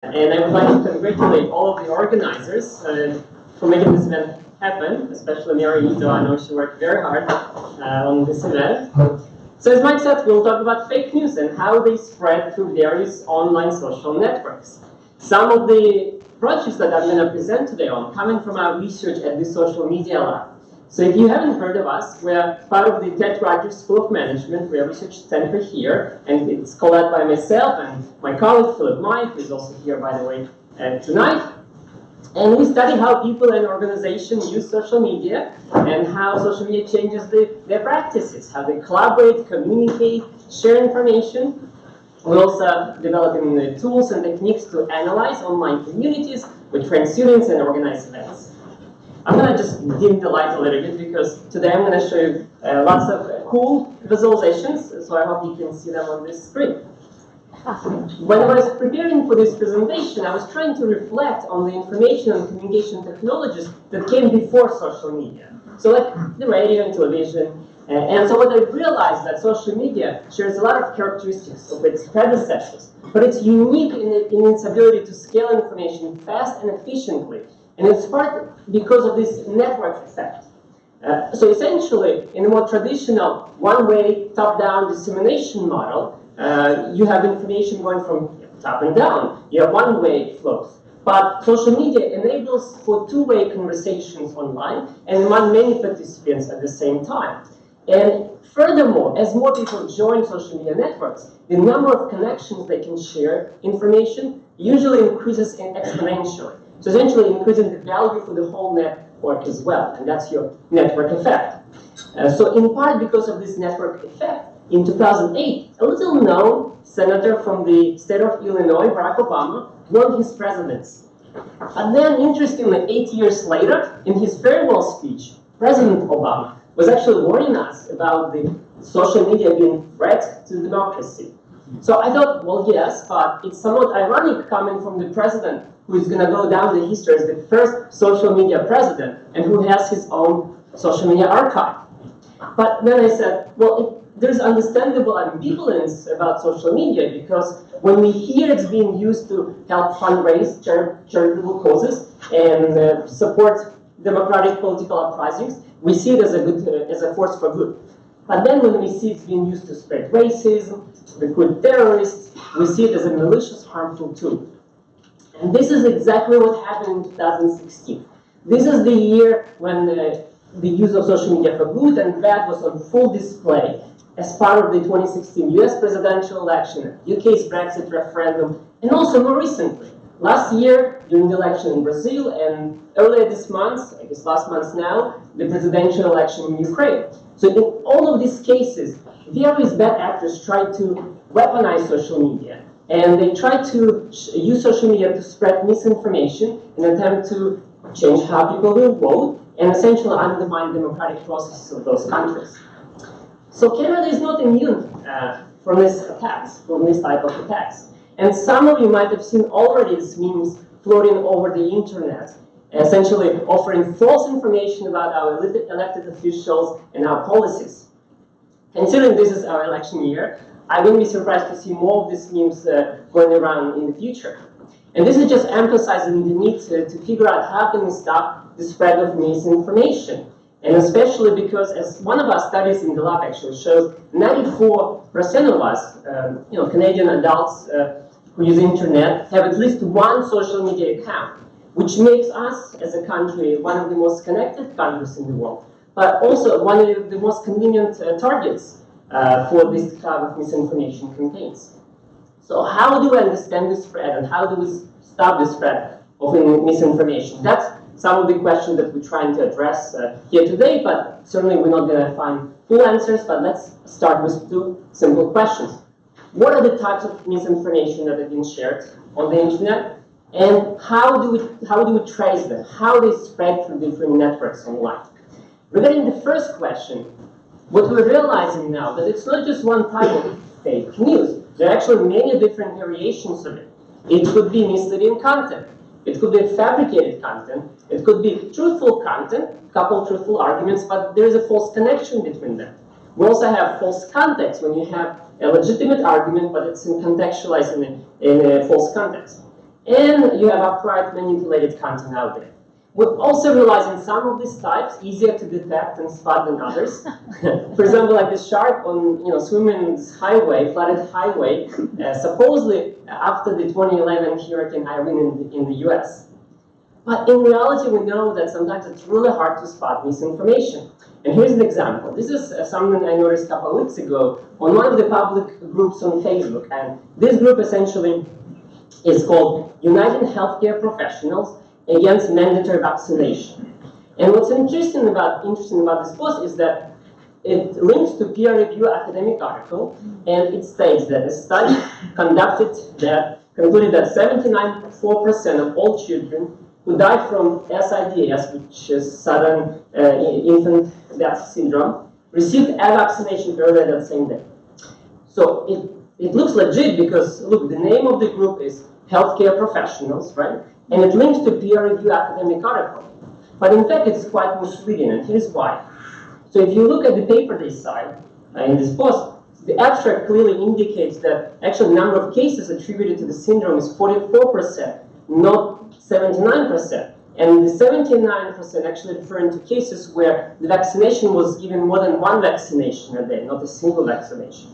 And I would like to congratulate all of the organizers for making this event happen, especially Mary Ito. I know she worked very hard on this event. So as Mike said, we'll talk about fake news and how they spread through various online social networks. Some of the projects that I'm going to present today on coming from our research at the Social Media Lab. So if you haven't heard of us, we're part of the Ted Rogers School of Management. We're a research center here, and it's co-led by myself and my colleague Philip Mai, who is also here, by the way, tonight. And we study how people and organizations use social media and how social media changes their practices, how they collaborate, communicate, share information. We're also developing the tools and techniques to analyze online communities, with train students and organize events. I'm going to just dim the light a little bit because today I'm going to show you lots of cool visualizations, so I hope you can see them on this screen. When I was preparing for this presentation, I was trying to reflect on the information and communication technologies that came before social media. So like the radio and television. And so what I realized that social media shares a lot of characteristics of its predecessors, but it's unique in its ability to scale information fast and efficiently. And it's part because of this network effect. So essentially, in a more traditional one-way top-down dissemination model, you have information going from top and down. You have one-way flows. But social media enables for two-way conversations online and among many participants at the same time. And furthermore, as more people join social media networks, the number of connections they can share information usually increases exponentially. So essentially increasing the value for the whole network as well, and that's your network effect. So in part because of this network effect, in 2008, a little known senator from the state of Illinois, Barack Obama, won his presidency. And then interestingly, 8 years later, in his farewell speech, President Obama was actually warning us about the social media being a threat to democracy. So I thought, well, yes, but it's somewhat ironic coming from the president who is going to go down the history as the first social media president and who has his own social media archive. But then I said, well, there's understandable ambivalence about social media because when we hear it's being used to help fundraise charitable causes and support democratic political uprisings, we see it as a force for good. But then when we see it's being used to spread racism, recruit terrorists, we see it as a malicious, harmful tool. And this is exactly what happened in 2016. This is the year when the use of social media for good and bad was on full display as part of the 2016 US presidential election, UK's Brexit referendum, and also more recently, last year during the election in Brazil, and earlier this month, I guess last month now, the presidential election in Ukraine. So in all of these cases, various bad actors try to weaponize social media. And they try to use social media to spread misinformation in an attempt to change how people will vote and essentially undermine democratic processes of those countries. So Canada is not immune from these attacks, from this type of attacks. And some of you might have seen already these memes floating over the internet, essentially offering false information about our elected officials and our policies. Considering this is our election year, I wouldn't be surprised to see more of these memes going around in the future. And this is just emphasizing the need to figure out how can we stop the spread of misinformation. And especially because, as one of our studies in the lab actually shows, 94% of us, Canadian adults who use the internet have at least one social media account, which makes us, as a country, one of the most connected countries in the world, but also one of the most convenient targets for this type of misinformation campaigns. So how do we understand this spread and how do we stop the spread of misinformation? That's some of the questions that we're trying to address here today, but certainly we're not going to find full answers, but let's start with two simple questions. What are the types of misinformation that have been shared on the internet? And how do we trace them? How they spread through different networks online? Regarding the first question, what we're realizing now that it's not just one type of fake news. There are actually many different variations of it. It could be misleading content. It could be fabricated content. It could be truthful content, couple truthful arguments, but there is a false connection between them. We also have false context when you have a legitimate argument, but it's contextualized in a false context. and you have upright manipulated content out there. We also realize in some of these types, easier to detect and spot than others. For example, like this shark on swimming's highway, flooded highway, supposedly after the 2011 Hurricane Irene in the US. But in reality, we know that sometimes it's really hard to spot misinformation. And here's an example. This is something I noticed a couple of weeks ago on one of the public groups on Facebook. And this group essentially is called United Healthcare Professionals Against Mandatory Vaccination. And what's interesting about this post is that it links to peer-reviewed academic article, and it states that a study conducted that concluded that 79.4% of all children who died from SIDS, which is sudden infant death syndrome, received a vaccination earlier that same day. So it looks legit because, look, the name of the group is Healthcare Professionals, right? And it links to peer-reviewed academic article. But in fact, it's quite misleading, and here's why. So if you look at the paper they cite in this post, the abstract clearly indicates that actually the number of cases attributed to the syndrome is 44%, not 79%. And the 79% actually referring to cases where the vaccination was given more than one vaccination a day, not a single vaccination.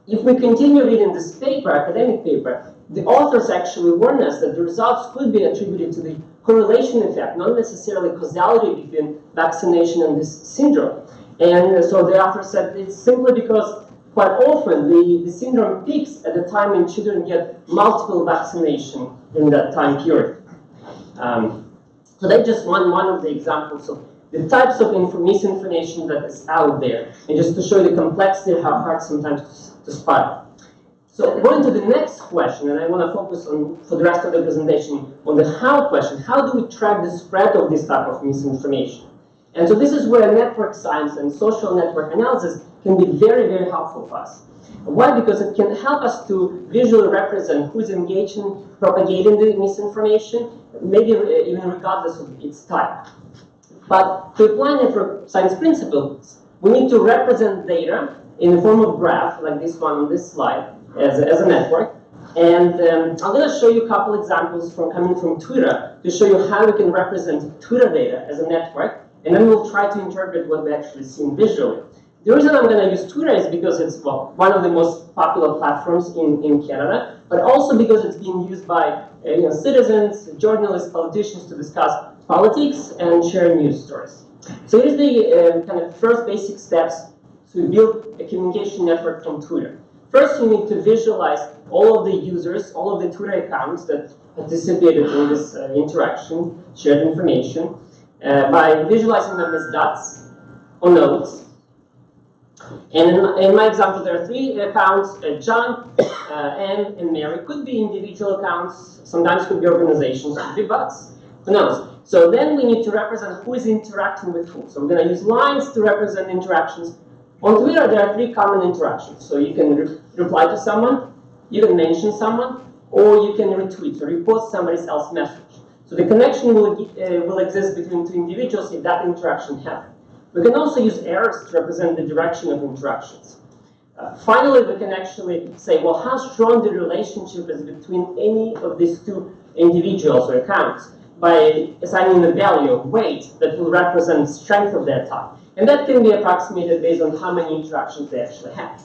If we continue reading this paper, academic paper, the authors actually warn us that the results could be attributed to the correlation effect, not necessarily causality between vaccination and this syndrome. And so the author said it's simply because quite often the syndrome peaks at the time when children get multiple vaccination in that time period. So that's just one of the examples of the types of misinformation that is out there, and just to show you the complexity of how hard sometimes to spot. So going to the next question, and I want to focus on, for the rest of the presentation, on the how question. How do we track the spread of this type of misinformation? And so this is where network science and social network analysis can be very, very helpful for us. Why? Because it can help us to visually represent who's engaged in propagating the misinformation, maybe even regardless of its type. But to apply network science principles, we need to represent data in the form of graph, like this one on this slide, as a network. And I'm going to show you a couple examples coming from Twitter to show you how we can represent Twitter data as a network, and then we'll try to interpret what we actually see visually. The reason I'm going to use Twitter is because it's, well, one of the most popular platforms in Canada, but also because it's being used by citizens, journalists, politicians to discuss politics and share news stories. So here's the kind of first basic steps to build a communication network from Twitter. First, you need to visualize all of the users, all of the Twitter accounts that participated in this interaction, shared information, by visualizing them as dots or nodes. And in my example, there are three accounts, John, Anne, and Mary. Could be individual accounts, sometimes could be organizations, could be bots, who knows. So then we need to represent who is interacting with who. So we're going to use lines to represent interactions. On Twitter, there are three common interactions. So you can reply to someone, you can mention someone, or you can retweet or repost somebody else's message. So the connection will exist between two individuals if that interaction happens. We can also use arrows to represent the direction of interactions. Finally, we can actually say, well, how strong the relationship is between any of these two individuals or accounts by assigning a value of weight that will represent strength of their tie. And that can be approximated based on how many interactions they actually have.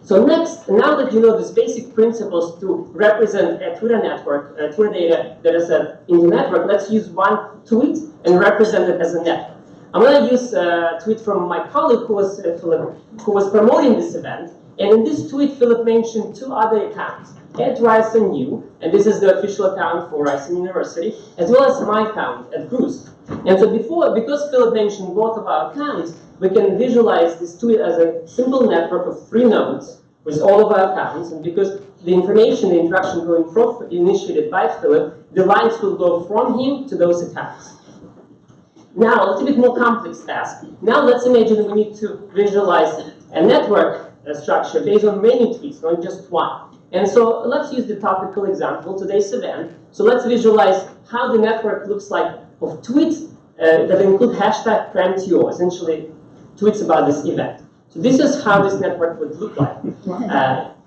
So next, now that you know these basic principles to represent a Twitter network, Twitter data that is in the network, let's use one tweet and represent it as a network. I'm going to use a tweet from my colleague who was Philip, who was promoting this event. And in this tweet, Philip mentioned two other accounts, @RyerSonU, and this is the official account for Ryerson University, as well as my account at Bruce. And so because Philip mentioned both of our accounts, we can visualize this tweet as a simple network of three nodes with all of our accounts. And because the information, the interaction going from initiated by Philip, the lines will go from him to those accounts. Now, a little bit more complex task. Now let's imagine we need to visualize a network structure based on many tweets, not just one. And so let's use the topical example, today's event. So let's visualize how the network looks like of tweets that include hashtag #PrimTO, essentially tweets about this event. So this is how this network would look like.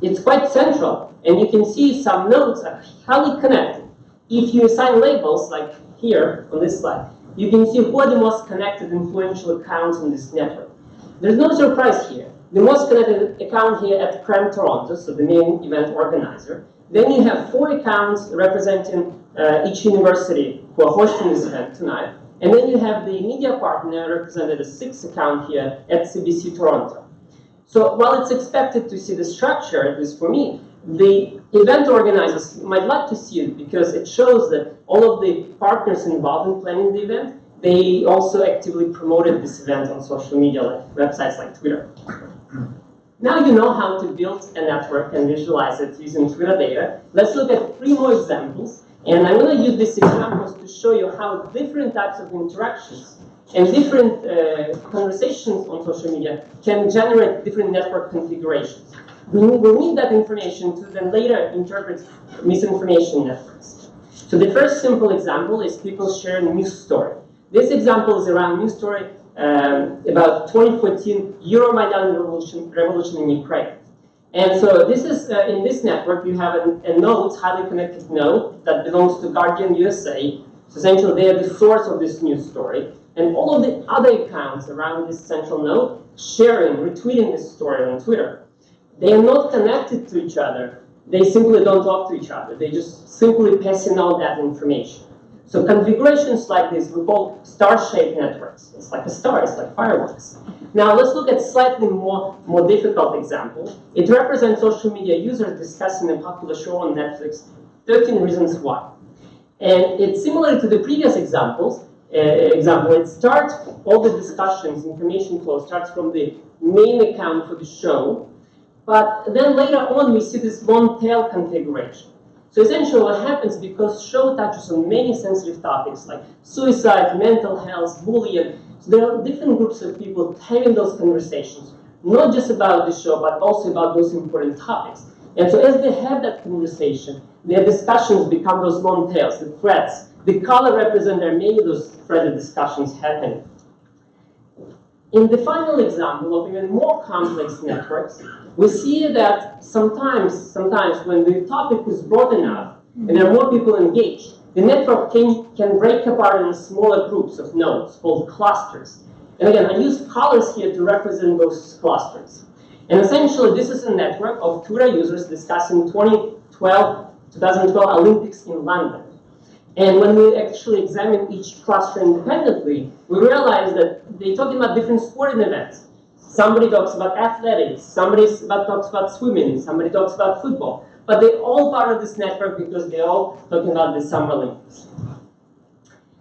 It's quite central, and you can see some nodes are highly connected. if you assign labels, like here on this slide, you can see who are the most connected influential accounts on this network. There's no surprise here. The most connected account here at Cram Toronto, so the main event organizer. Then you have 4 accounts representing each university who are hosting this event tonight. And then you have the media partner represented as 6th account here at CBC Toronto. So while it's expected to see the structure, at least for me, the event organizers might like to see it because it shows that all of the partners involved in planning the event, they also actively promoted this event on social media, like websites like Twitter. Now you know how to build a network and visualize it using Twitter data. Let's look at 3 more examples. And I'm going to use these examples to show you how different types of interactions and different conversations on social media can generate different network configurations. We'll need that information to then later interpret misinformation networks. So the first simple example is people sharing a news story. This example is around news story about 2014 Euromaidan revolution in Ukraine. And so this is, in this network, you have a node, highly connected node, that belongs to Guardian USA. So essentially, they are the source of this news story. And all of the other accounts around this central node sharing, retweeting this story on Twitter. They are not connected to each other. They simply don't talk to each other. They just simply passing out that information. So configurations like this we call star-shaped networks. It's like a star, it's like fireworks. Now let's look at slightly more difficult example. It represents social media users discussing a popular show on Netflix, 13 Reasons Why. And it's similar to the previous examples. It starts, all the discussions, information flow starts from the main account for the show. But then later on, we see this long tail configuration. So essentially what happens, because show touches on many sensitive topics like suicide, mental health, bullying, so there are different groups of people having those conversations, not just about the show, but also about those important topics. And so as they have that conversation, their discussions become those long tails, the threads. The color represents there are many of those threaded discussions happening. In the final example of even more complex networks, we see that sometimes when the topic is broad enough and there are more people engaged, the network can break apart in smaller groups of nodes called clusters. And again, I use colors here to represent those clusters. And essentially, this is a network of Twitter users discussing 2012 Olympics in London. And when we actually examine each cluster independently, we realize that they're talking about different sporting events. Somebody talks about athletics, somebody talks about swimming, somebody talks about football. But they're all part of this network because they're all talking about the Summer Olympics.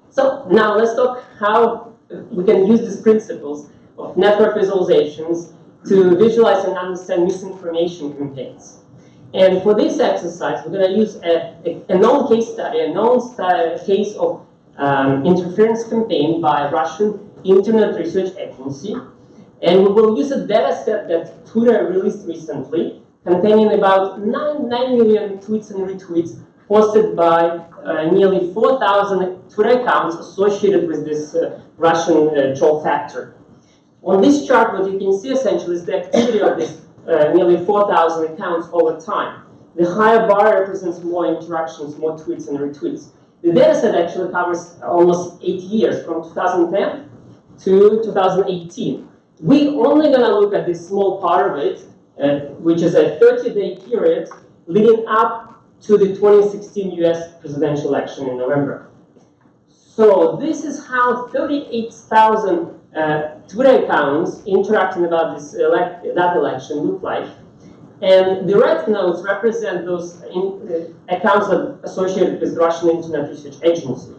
So now let's talk how we can use these principles of network visualizations to visualize and understand misinformation campaigns. And for this exercise, we're going to use a known case study, a known case of interference campaign by Russian Internet Research Agency. And we will use a data set that Twitter released recently, containing about 9 million tweets and retweets posted by nearly 4,000 Twitter accounts associated with this Russian troll factor. On this chart, what you can see essentially is the activity of this nearly 4,000 accounts over time. The higher bar represents more interactions, more tweets and retweets. The dataset actually covers almost 8 years, from 2010 to 2018. We're only going to look at this small part of it, which is a 30-day period leading up to the 2016 US presidential election in November. So this is how 38,000 Twitter accounts interacting about this that election look like. And the red nodes represent those accounts that are associated with the Russian Internet Research Agency.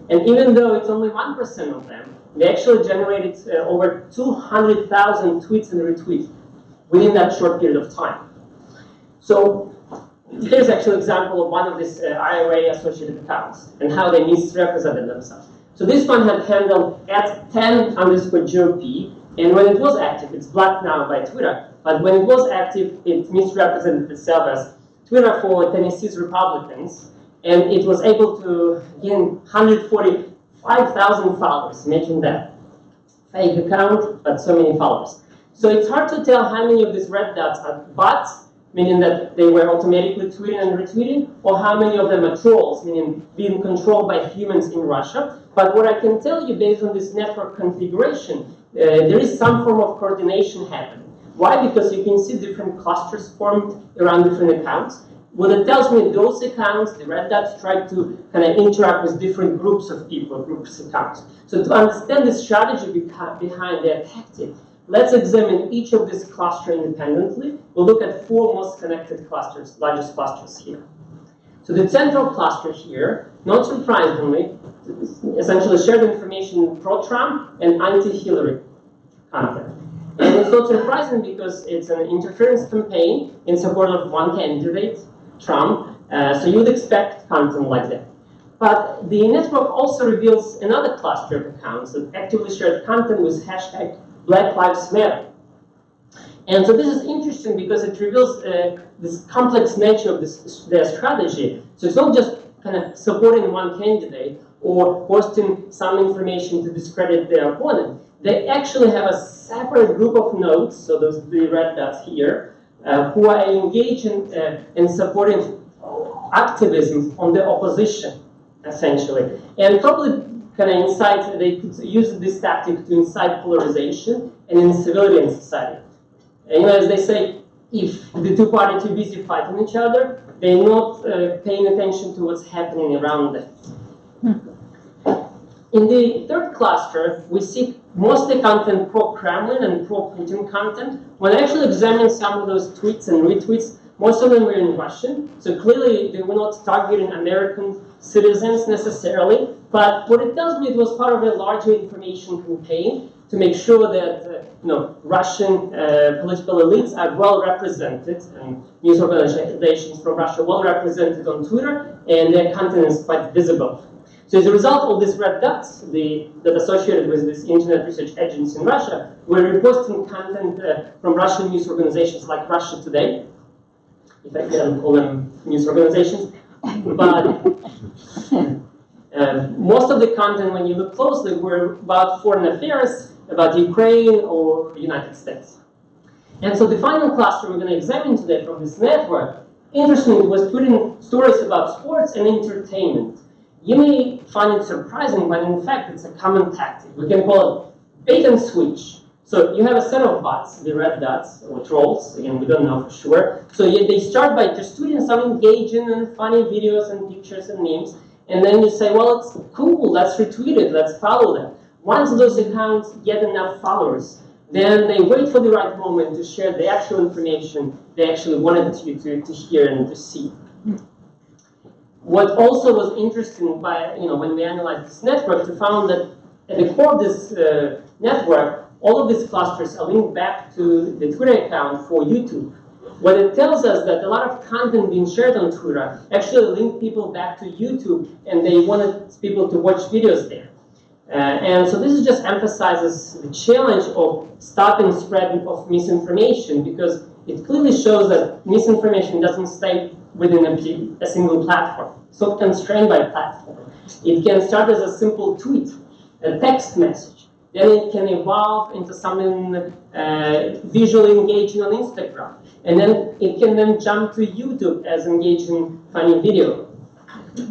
And even though it's only 1% of them, they actually generated over 200,000 tweets and retweets within that short period of time. So here's actually an example of one of these IRA-associated accounts and how they misrepresented themselves. So this one had handled @10_GOP, and when it was active, it's blocked now by Twitter, but when it was active, it misrepresented itself as Twitter for Tennessee's Republicans, and it was able to gain 145,000 followers, making that fake account, but so many followers. So it's hard to tell how many of these red dots are bots meaning that they were automatically tweeting and retweeting, or how many of them are trolls, meaning being controlled by humans in Russia. But what I can tell you based on this network configuration, there is some form of coordination happening. Why? Because you can see different clusters formed around different accounts. What it tells me, those accounts, the red dots, try to kind of interact with different groups of people, groups of accounts. So to understand the strategy behind their tactic, let's examine each of these clusters independently. We'll look at 4 most connected clusters, largest clusters here. So the central cluster here, not surprisingly, essentially shared information pro-Trump and anti-Hillary content. And it's not surprising because it's an interference campaign in support of one candidate, Trump, so you'd expect content like that. But the network also reveals another cluster of accounts that actively shared content with hashtag Black Lives Matter. And so this is interesting because it reveals this complex nature of their strategy. So it's not just kind of supporting one candidate or posting some information to discredit their opponent. They actually have a separate group of nodes, so those the red dots here, who are engaged in supporting activism on the opposition, essentially. And probably kind of incite, they could use this tactic to incite polarization and incivility in society. And as they say, if the two parties are too busy fighting each other, they're not paying attention to what's happening around them. In the third cluster, we see mostly content pro-Kremlin and pro-Putin content. When I actually examined some of those tweets and retweets, most of them were in Russian. So clearly, they were not targeting American citizens necessarily. But what it tells me, it was part of a larger information campaign to make sure that Russian political elites are well represented, and news organizations from Russia well represented on Twitter, and their content is quite visible. So as a result of these red dots that associated with this internet research agency in Russia, we're reposting content from Russian news organizations like Russia Today, if I can call them news organizations. But most of the content, when you look closely, were about foreign affairs, about Ukraine or the United States. And so the final cluster we're going to examine today from this network, interestingly, was putting stories about sports and entertainment. You may find it surprising, but in fact, it's a common tactic. We can call it bait and switch. So you have a set of bots, the red dots, or trolls, again, we don't know for sure. So they start by just tweeting some engaging and funny videos and pictures and memes, and then you say, well, it's cool, let's retweet it, let's follow them. Once those accounts get enough followers, then they wait for the right moment to share the actual information they actually wanted you to hear and to see. What also was interesting when we analyzed this network, we found that at the core of this network, all of these clusters are linked back to the Twitter account for YouTube. What it tells us that a lot of content being shared on Twitter actually linked people back to YouTube, and they wanted people to watch videos there. And so this just emphasizes the challenge of stopping spread of misinformation, because it clearly shows that misinformation doesn't stay within a single platform. It's not constrained by a platform. It can start as a simple tweet, a text message. Then it can evolve into something visually engaging on Instagram. And then it can then jump to YouTube as engaging funny video.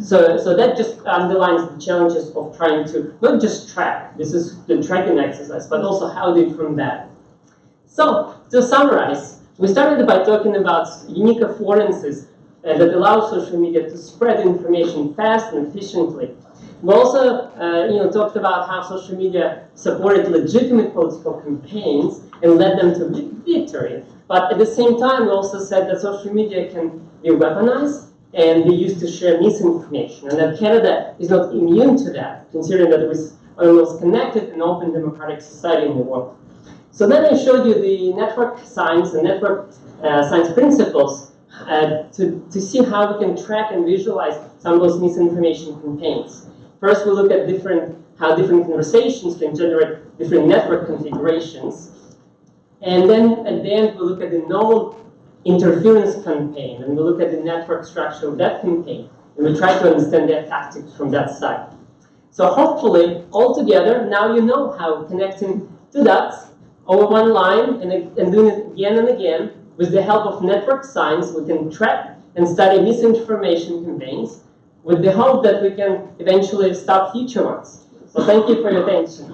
So that just underlines the challenges of trying to not just track, this is the tracking exercise, but also how do you from that. So to summarize, we started by talking about unique affordances that allow social media to spread information fast and efficiently. We also talked about how social media supported legitimate political campaigns and led them to victory. But at the same time, we also said that social media can be weaponized and be used to share misinformation, and that Canada is not immune to that, considering that it was one of the most connected and open democratic society in the world. So then I showed you the network science and network science principles to see how we can track and visualize some of those misinformation campaigns. First, we look at how different conversations can generate different network configurations. And then at the end, we look at the known interference campaign, and we look at the network structure of that campaign, and we try to understand their tactics from that side. So hopefully, altogether, now you know how connecting two dots over one line and doing it again and again with the help of network science, we can track and study misinformation campaigns with the hope that we can eventually stop future ones. So thank you for your attention.